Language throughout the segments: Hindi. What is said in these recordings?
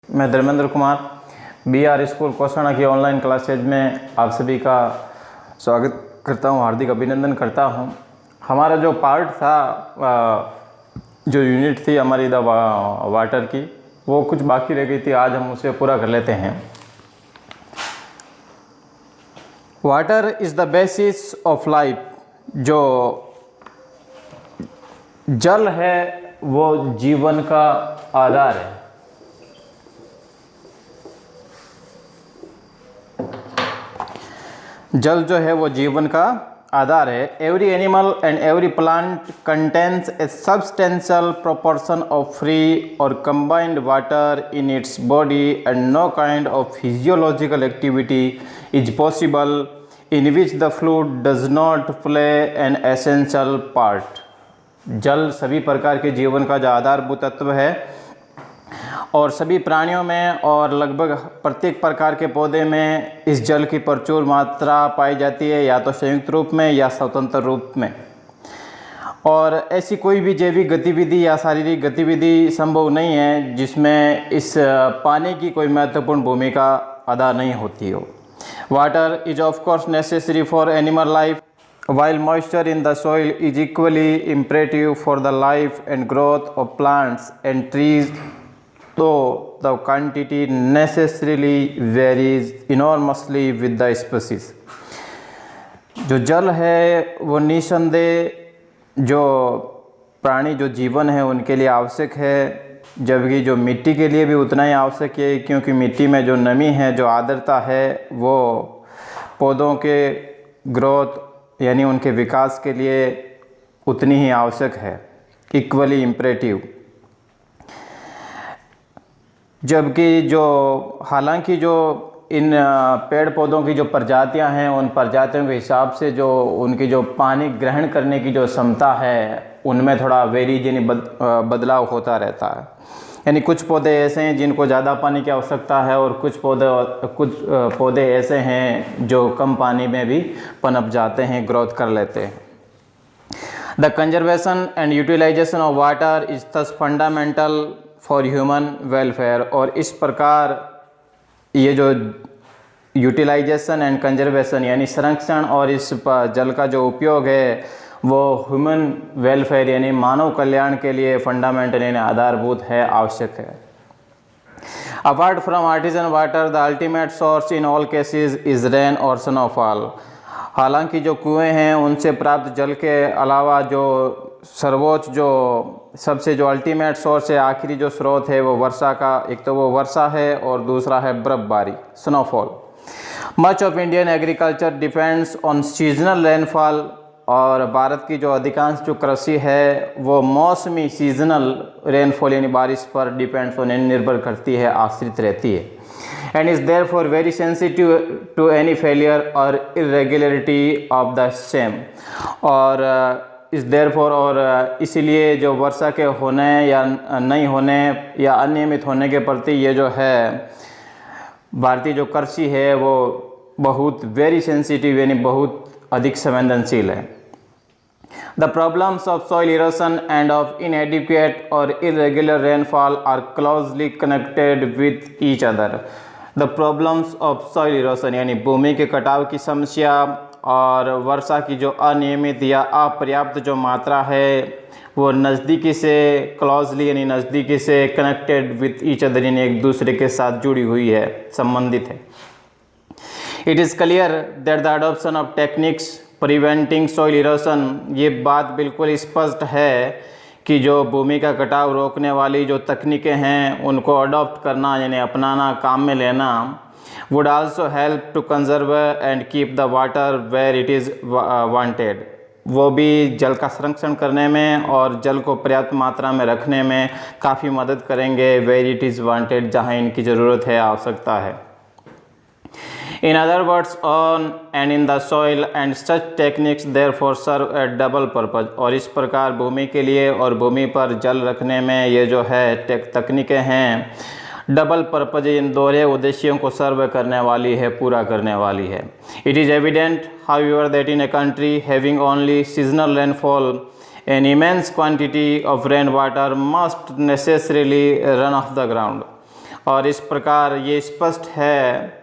मैं धर्मेंद्र कुमार BR स्कूल कोसना की ऑनलाइन क्लासेज में आप सभी का स्वागत करता हूं, हार्दिक अभिनंदन करता हूं। हमारा जो पार्ट था, जो यूनिट थी हमारी वाटर की, वो कुछ बाकी रह गई थी। आज हम उसे पूरा कर लेते हैं। Water is the basis of life. जो जल है वो जीवन का आधार है। जल जो है वो जीवन का आधार है। Every animal and every plant contains a substantial proportion of free और combined water in its body and no kind of physiological activity is possible in which the fluid does not play an essential part. जल सभी प्रकार के जीवन का जो आधारभूत तत्व है और सभी प्राणियों में और लगभग प्रत्येक प्रकार के पौधे में इस जल की प्रचुर मात्रा पाई जाती है, या तो संयुक्त रूप में या स्वतंत्र रूप में। और ऐसी कोई भी जैविक गतिविधि या शारीरिक गतिविधि संभव नहीं है जिसमें इस पानी की कोई महत्वपूर्ण भूमिका अदा नहीं होती हो। Water is of course necessary for animal life, while moisture in the soil is equally imperative for the life and growth of plants and trees, though the quantity necessarily varies enormously with the species। जो जल है वो निसंदेह जो प्राणी जो जीवन है उनके लिए आवश्यक है, जबकि जो मिट्टी के लिए भी उतना ही आवश्यक है, क्योंकि मिट्टी में जो नमी है, जो आर्द्रता है, वो पौधों के ग्रोथ यानी उनके विकास के लिए उतनी ही आवश्यक है, इक्वली इम्परेटिव। जबकि जो हालांकि जो इन पेड़ पौधों की जो प्रजातियां हैं, उन प्रजातियों के हिसाब से जो उनकी जो पानी ग्रहण करने की जो क्षमता है उनमें थोड़ा वेरीज यानी बदलाव होता रहता है। यानी कुछ पौधे ऐसे हैं जिनको ज़्यादा पानी की आवश्यकता है और कुछ पौधे ऐसे हैं जो कम पानी में भी पनप जाते हैं, ग्रोथ कर लेते हैं। The conservation and utilization of water is thus fundamental for human welfare. और इस प्रकार ये जो यूटिलाइजेशन एंड कंजर्वेशन यानी संरक्षण और इस जल का जो उपयोग है वो ह्यूमन वेलफेयर यानी मानव कल्याण के लिए फंडामेंटल यानी आधारभूत है, आवश्यक है। Apart from artisan water the ultimate source in all cases is rain or snowfall. हालांकि जो कुएं हैं उनसे प्राप्त जल के अलावा जो सर्वोच्च जो सबसे जो अल्टीमेट सोर्स है, आखिरी जो स्रोत है वो वर्षा का, एक तो वो वर्षा है और दूसरा है बर्फबारी, snowfall. Much of Indian agriculture depends on seasonal rainfall. और भारत की जो अधिकांश जो कृषि है वो मौसमी सीजनल रेनफॉल यानी बारिश पर डिपेंड्स ऑन निर्भर करती है, आश्रित रहती है। And is therefore very sensitive to any failure or irregularity of the same. और इस देयरफॉर और इसीलिए जो वर्षा के होने या नहीं होने या अनियमित होने के प्रति ये जो है भारतीय जो कृषि है वो बहुत वेरी सेंसिटिव यानी बहुत अधिक संवेदनशील है। The problems of soil erosion and of inadequate और irregular rainfall are closely connected with each other. The problems of soil erosion यानी भूमि के कटाव की समस्या और वर्षा की जो अनियमित या अपर्याप्त जो मात्रा है वो नज़दीकी से क्लोजली यानी नज़दीकी से कनेक्टेड विथ ईच अदर यानी एक दूसरे के साथ जुड़ी हुई है, संबंधित है। It is clear that the adoption of techniques preventing soil erosion, ये बात बिल्कुल स्पष्ट है कि जो भूमि का कटाव रोकने वाली जो तकनीकें हैं उनको अडॉप्ट करना यानी अपनाना, काम में लेना, would also help to conserve and keep the water where it is wanted. वो भी जल का संरक्षण करने में और जल को पर्याप्त मात्रा में रखने में काफ़ी मदद करेंगे, वेयर इट इज़ वांटेड, जहाँ इनकी ज़रूरत है, आवश्यकता है। In other words, on and in the soil, and such techniques therefore serve a double purpose। और इस प्रकार भूमि के लिए और भूमि पर जल रखने में ये जो है तकनीकें हैं डबल पर्पज, इन दोहरे उद्देश्यों को सर्व करने वाली है, पूरा करने वाली है। It is evident however that in a country having only seasonal rainfall an immense quantity of rainwater must necessarily run off the ground। और इस प्रकार ये स्पष्ट है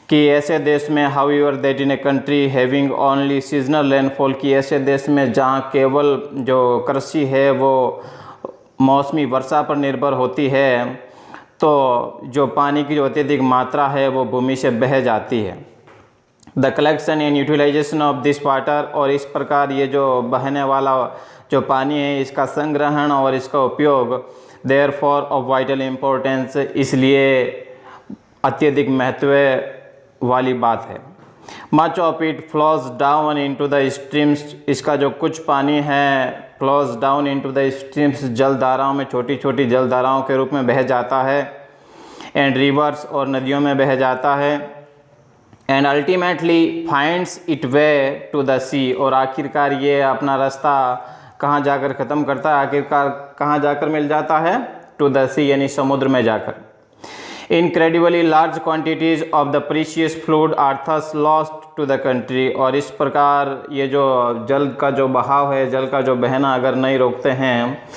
कि ऐसे देश में however that in a country having only seasonal rainfall, की ऐसे देश में जहाँ केवल जो कृषि है वो मौसमी वर्षा पर निर्भर होती है, तो जो पानी की जो अत्यधिक मात्रा है वो भूमि से बह जाती है। The collection and utilization of this water, और इस प्रकार ये जो बहने वाला जो पानी है इसका संग्रहण और इसका उपयोग therefore of vital importance, इसलिए अत्यधिक महत्व वाली बात है। Much of it flows down into the streams, इसका जो कुछ पानी है flows down into the streams, जलधाराओं में, छोटी छोटी जलधाराओं के रूप में बह जाता है, एंड रिवर्स, और नदियों में बह जाता है, and ultimately finds it way to the sea, और आखिरकार ये अपना रास्ता कहाँ जाकर ख़त्म करता है, आखिरकार कहाँ जाकर मिल जाता है, टू द सी यानी समुद्र में जाकर। Incredibly large quantities of the precious fluid are thus lost to the country, और इस प्रकार ये जो जल का जो बहाव है, जल का जो बहना अगर नहीं रोकते हैं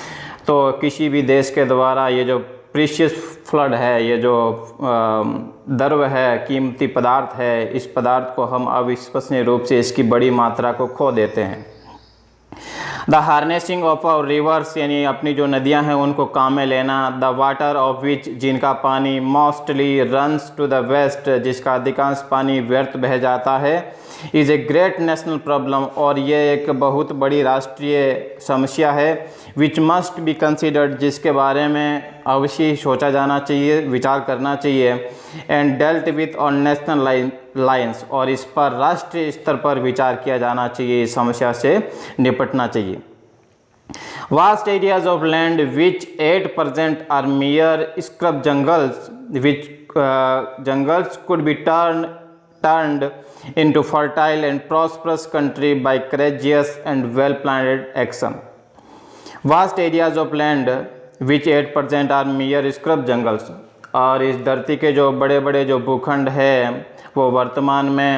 तो किसी भी देश के द्वारा ये जो प्रीशियस फ्लड है, ये जो द्रव्य है, कीमती पदार्थ है, इस पदार्थ को हम अविश्वसनीय रूप से इसकी बड़ी मात्रा को खो देते हैं। The harnessing of our rivers, यानी अपनी जो नदियां हैं उनको काम में लेना, द वाटर ऑफ विच, जिनका पानी mostly runs to the waste, जिसका अधिकांश पानी व्यर्थ बह जाता है, is a great national problem, और ये एक बहुत बड़ी राष्ट्रीय समस्या है, विच मस्ट बी कंसिडर्ड, जिसके बारे में अवश्य सोचा जाना चाहिए, विचार करना चाहिए, and dealt with on national lines, और इस पर राष्ट्रीय स्तर पर विचार किया जाना चाहिए, इस समस्या से निपटना चाहिए। Vast areas of land which 8% are mere scrub jungles, which jungles could be turned into fertile and prosperous country by courageous and well-planned action. Vast areas of land which 8% are mere scrub jungles, और इस धरती के जो बड़े बड़े जो भूखंड है वो वर्तमान में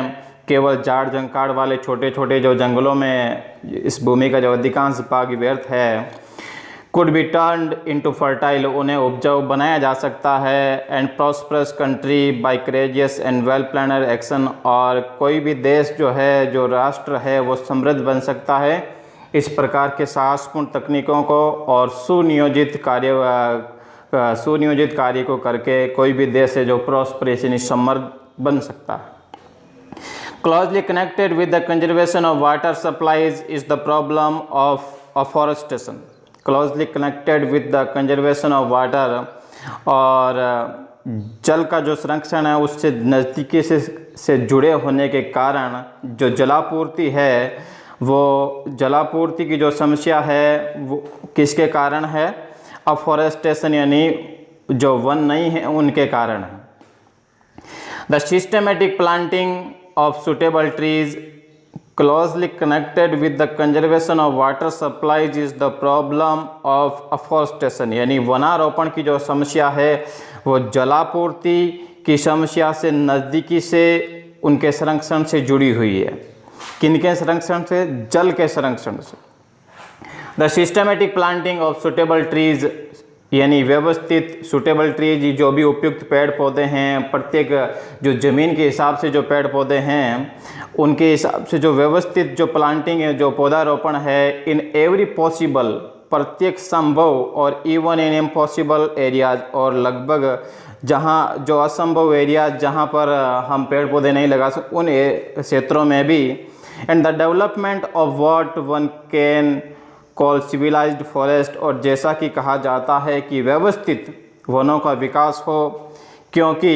केवल झाड़ झंकाड़ वाले छोटे छोटे जो जंगलों में इस भूमि का जो अधिकांश भाग व्यर्थ है, could be turned into fertile, उन्हें उपजाऊ बनाया जा सकता है, and prosperous country by courageous and well planner action, और कोई भी देश जो है, जो राष्ट्र है, वो समृद्ध बन सकता है इस प्रकार के साहसपूर्ण तकनीकों को और सुनियोजित कार्य को करके कोई भी देश है जो प्रॉस्परस यानी समृद्ध बन सकता है। Closely connected with the conservation of water supplies is the problem of afforestation. Closely connected with the conservation of water, और जल का जो संरक्षण है उससे नज़दीकी से जुड़े होने के कारण जो जलापूर्ति है, वो जलापूर्ति की जो समस्या है वो किसके कारण है, अफॉरेस्टेशन यानी जो वन नहीं है उनके कारण है। The systematic planting of suitable trees closely connected with the conservation of water supplies is the problem of afforestation, यानी वनारोपण की जो समस्या है वो जलापूर्ति की समस्या से नज़दीकी से उनके संरक्षण से जुड़ी हुई है। किनके संरक्षण से? जल के संरक्षण से। The systematic planting of suitable trees, यानी व्यवस्थित सुटेबल ट्रीज, जो भी उपयुक्त पेड़ पौधे हैं, प्रत्येक जो ज़मीन के हिसाब से जो पेड़ पौधे हैं उनके हिसाब से जो व्यवस्थित जो प्लांटिंग है, जो पौधारोपण है, इन एवरी पॉसिबल, प्रत्येक संभव, और इवन इन इम्पॉसिबल एरियाज, और लगभग जहाँ जो असंभव एरियाज जहाँ पर हम पेड़ पौधे नहीं लगा सकते उन क्षेत्रों में भी, and the development of what one can call civilized forest, और जैसा कि कहा जाता है कि व्यवस्थित वनों का विकास हो, क्योंकि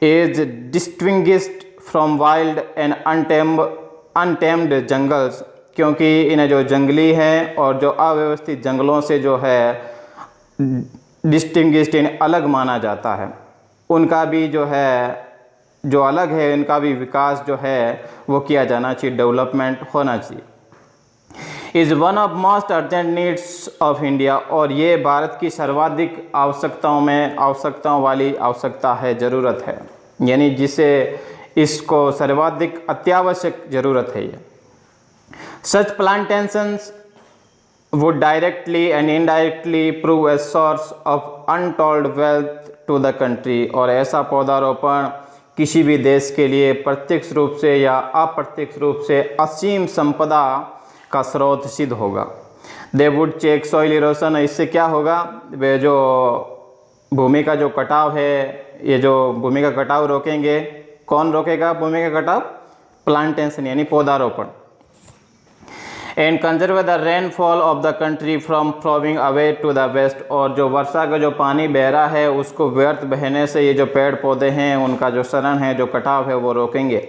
is distinguished from wild and untamed jungles, क्योंकि इन्हें जो जंगली हैं और जो अव्यवस्थित जंगलों से जो है डिस्टिंग्विश्ड यानी अलग माना जाता है, उनका भी जो है जो अलग है उनका भी विकास जो है वो किया जाना चाहिए, डेवलपमेंट होना चाहिए। Is one of most urgent needs of India, और ये भारत की सर्वाधिक आवश्यकताओं वाली आवश्यकता है, ज़रूरत है, यानी जिसे इसको सर्वाधिक अत्यावश्यक ज़रूरत है ये। सच plantations would directly and indirectly prove a source of untold wealth to the country। और ऐसा पौधारोपण किसी भी देश के लिए प्रत्यक्ष रूप से या अप्रत्यक्ष रूप से असीम संपदा का स्रोत सिद्ध होगा। They would check soil erosion, इससे क्या होगा, वे जो भूमि का जो कटाव है, ये जो भूमि का कटाव रोकेंगे। कौन रोकेगा भूमि का कटाव? प्लांटेशन यानी पौधारोपण। And conserve the rainfall of the country from flowing away to the waste, और जो वर्षा का जो पानी बह रहा है उसको व्यर्थ बहने से ये जो पेड़ पौधे हैं उनका जो शरण है, जो कटाव है वो रोकेंगे।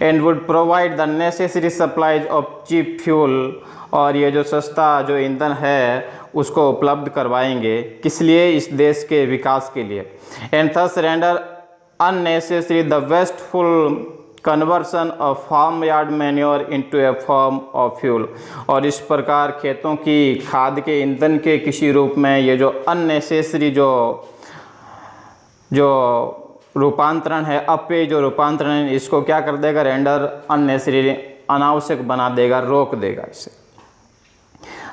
And would provide the necessary supplies of cheap fuel, और ये जो सस्ता जो ईंधन है उसको उपलब्ध करवाएंगे। किस लिए? इस देश के विकास के लिए। And thus render unnecessary the wasteful conversion of farm yard manure into a form of fuel, और इस प्रकार खेतों की खाद के ईंधन के किसी रूप में ये जो अननेसेसरी जो रूपांतरण है, अपेय जो रूपांतरण है, इसको क्या कर देगा? रेंडर अननेसेसरी, अनावश्यक बना देगा, रोक देगा इसे।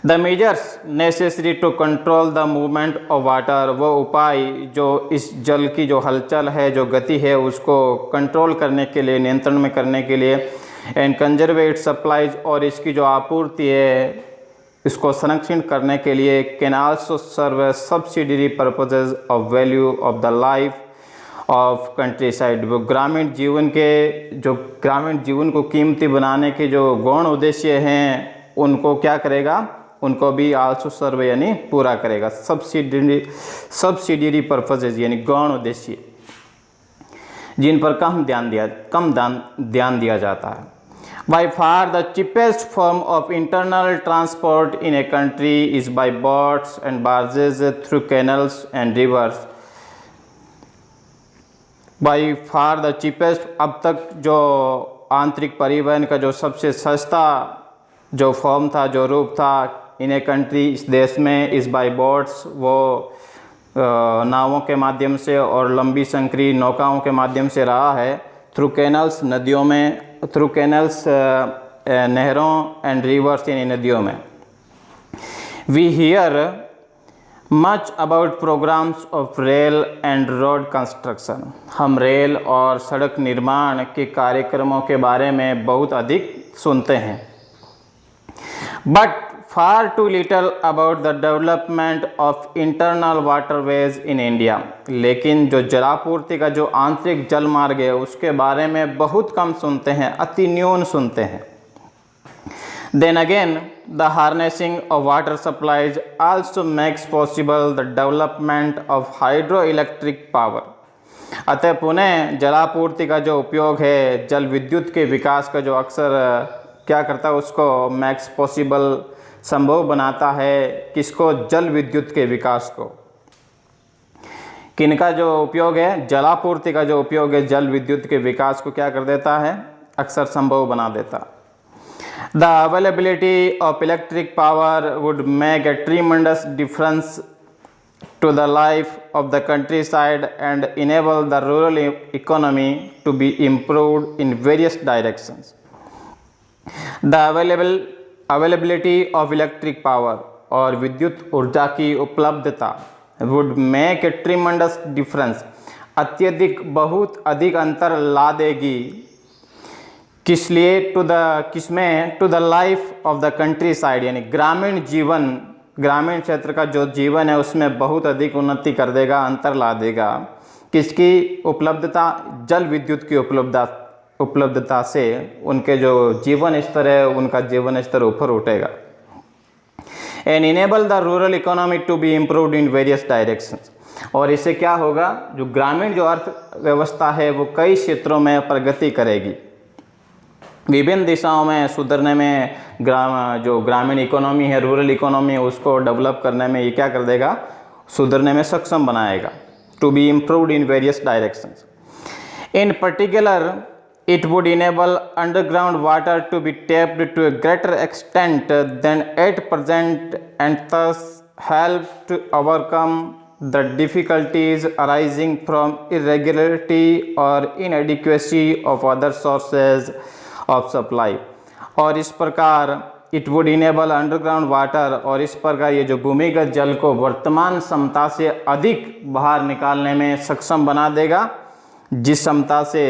The measures necessary to control the movement of water, वो उपाय जो इस जल की जो हलचल है, जो गति है, उसको कंट्रोल करने के लिए, नियंत्रण में करने के लिए। एंड कंजर्वेट सप्लाईज, और इसकी जो आपूर्ति है इसको संरक्षित करने के लिए। Can also serve subsidiary purposes of value of the life of country side, वो ग्रामीण जीवन के जो ग्रामीण जीवन को कीमती बनाने के जो गौण उद्देश्य हैं उनको क्या करेगा? उनको भी आल्सो सर्व यानी पूरा करेगा। सब्सिडरी पर्पजेज यानी गौण उद्देश्य जिन पर कम ध्यान दिया जाता है। By far the cheapest form of internal transport in a country is by boats and barges through canals and rivers. By far the cheapest, अब तक जो आंतरिक परिवहन का जो सबसे सस्ता जो फॉर्म था, जो रूप था इन ए कंट्री, इस देश में, इस बाई बोट्स, वो नावों के माध्यम से और लंबी संकरी नौकाओं के माध्यम से रहा है। थ्रू कैनल्स, नदियों में, थ्रू कैनल्स नहरों, एंड रिवर्स यानी नदियों में। We hear much about programs of rail and road construction, हम रेल और सड़क निर्माण के कार्यक्रमों के बारे में बहुत अधिक सुनते हैं। But far too little about the development of internal waterways in India, लेकिन जो जलापूर्ति का जो आंतरिक जल मार्ग है उसके बारे में बहुत कम सुनते हैं, अति न्यून सुनते हैं। Then again, the harnessing of water supplies also makes possible the development of hydroelectric power। अतः पुनः जलापूर्ति का जो उपयोग है, जल विद्युत के विकास का जो अक्सर क्या करता है, उसको मैक्स पॉसिबल, संभव बनाता है। किसको? जल विद्युत के विकास को। किनका जो उपयोग है? जलापूर्ति का जो उपयोग है, जल विद्युत के विकास को क्या कर देता है? अक्सर संभव बना देता। The availability of electric power would make a tremendous difference to the life of the countryside and enable the rural economy to be improved in various directions। The availability of electric power, और विद्युत ऊर्जा की उपलब्धता, would make a tremendous difference, अत्यधिक, बहुत अधिक अंतर ला देगी। किस लिए? किसमें? To the life of the country side, यानी ग्रामीण जीवन, ग्रामीण क्षेत्र का जो जीवन है उसमें बहुत अधिक उन्नति कर देगा, अंतर ला देगा। किसकी उपलब्धता? जल विद्युत की उपलब्धता से उनके जो जीवन स्तर है, उनका जीवन स्तर ऊपर उठेगा। And enable the rural economy to be improved in various directions, और इससे क्या होगा? जो ग्रामीण जो अर्थव्यवस्था है वो कई क्षेत्रों में प्रगति करेगी, विभिन्न दिशाओं में सुधरने में। जो ग्रामीण इकोनॉमी है, रूरल इकोनॉमी है, उसको डेवलप करने में ये क्या कर देगा? सुधरने में सक्षम बनाएगा। To be improved in various directions. In particular it would enable underground water to be tapped to a greater extent than at present and thus help to overcome the difficulties arising from irregularity or inadequacy of other sources of supply. और इस प्रकार it would enable underground water, और इस प्रकार ये जो भूमिगत जल को वर्तमान क्षमता से अधिक बाहर निकालने में सक्षम बना देगा, जिस क्षमता से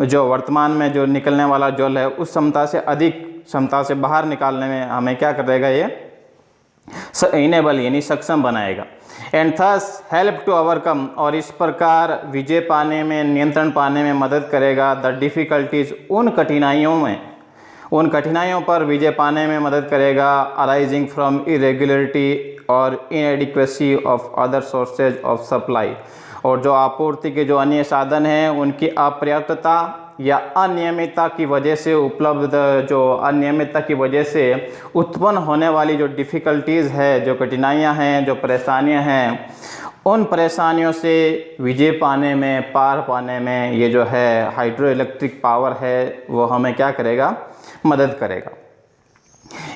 जो वर्तमान में जो निकलने वाला जल है उस क्षमता से अधिक क्षमता से बाहर निकालने में हमें क्या करेगा, ये इनेबल यानी सक्षम बनाएगा। And thus help to overcome, और इस प्रकार विजय पाने में, नियंत्रण पाने में मदद करेगा द डिफ़िकल्टीज, उन कठिनाइयों पर विजय पाने में मदद करेगा अराइजिंग फ्रॉम इरेगुलरिटी और inadequacy of other sources of supply, और जो आपूर्ति के जो अन्य साधन हैं उनकी अपर्याप्तता या अनियमितता की वजह से अनियमितता की वजह से उत्पन्न होने वाली जो डिफ़िकल्टीज़ है, जो कठिनाइयाँ हैं, जो परेशानियाँ हैं, उन परेशानियों से विजय पाने में, पार पाने में ये जो है हाइड्रो इलेक्ट्रिक पावर है वो हमें क्या करेगा, मदद करेगा।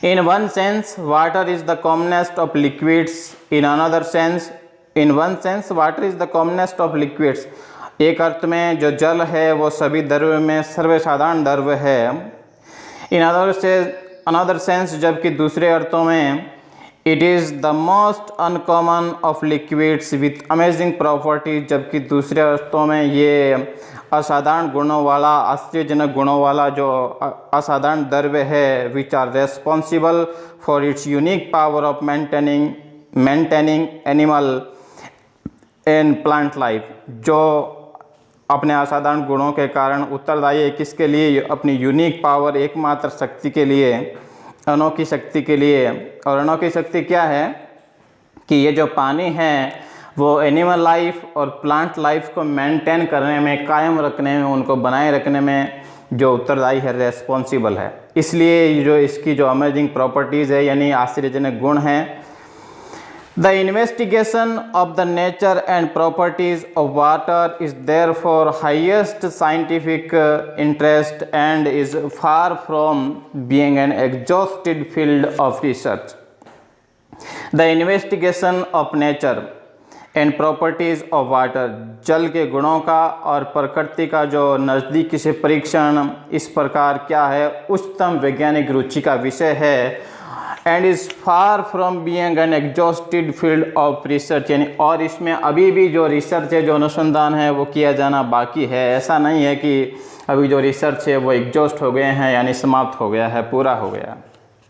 In one sense water is the commonest of liquids, in another sense, in one sense water is the commonest of liquids, एक अर्थ में जो जल है वो सभी द्रव्य में सर्वसाधारण द्रव्य है। इन अनदर सेंस, जबकि दूसरे अर्थों में, it is the most uncommon of liquids with amazing properties, जबकि दूसरे अर्थों में ये असाधारण गुणों वाला, आश्चर्यजनक गुणों वाला जो असाधारण द्रव्य है, which are responsible for its unique power of maintaining animal and plant life, जो अपने असाधारण गुणों के कारण उत्तरदायी है किसके लिए, अपनी यूनिक पावर, एकमात्र शक्ति के लिए, अनोखी शक्ति के लिए। और अनोखी शक्ति क्या है कि ये जो पानी है वो एनिमल लाइफ और प्लांट लाइफ को मेंटेन करने में, कायम रखने में, उनको बनाए रखने में जो उत्तरदायी है, रेस्पॉन्सिबल है। इसलिए जो इसकी जो अमेजिंग प्रॉपर्टीज़ है यानी आश्चर्यजनक गुण हैं, The investigation of the nature and properties of water is therefore highest scientific interest and is far from being an exhaustive field of research. The investigation of nature and properties of water, जल के गुणों का और प्रकृति का जो नज़दीकी से परीक्षण इस प्रकार क्या है, उच्चतम वैज्ञानिक रुचि का विषय है। And is far from being an exhausted field of research, यानी और इसमें अभी भी जो रिसर्च है, जो अनुसंधान है वो किया जाना बाकी है। ऐसा नहीं है कि अभी जो रिसर्च है वो एग्जॉस्ट हो गए हैं यानी समाप्त हो गया है, पूरा हो गया।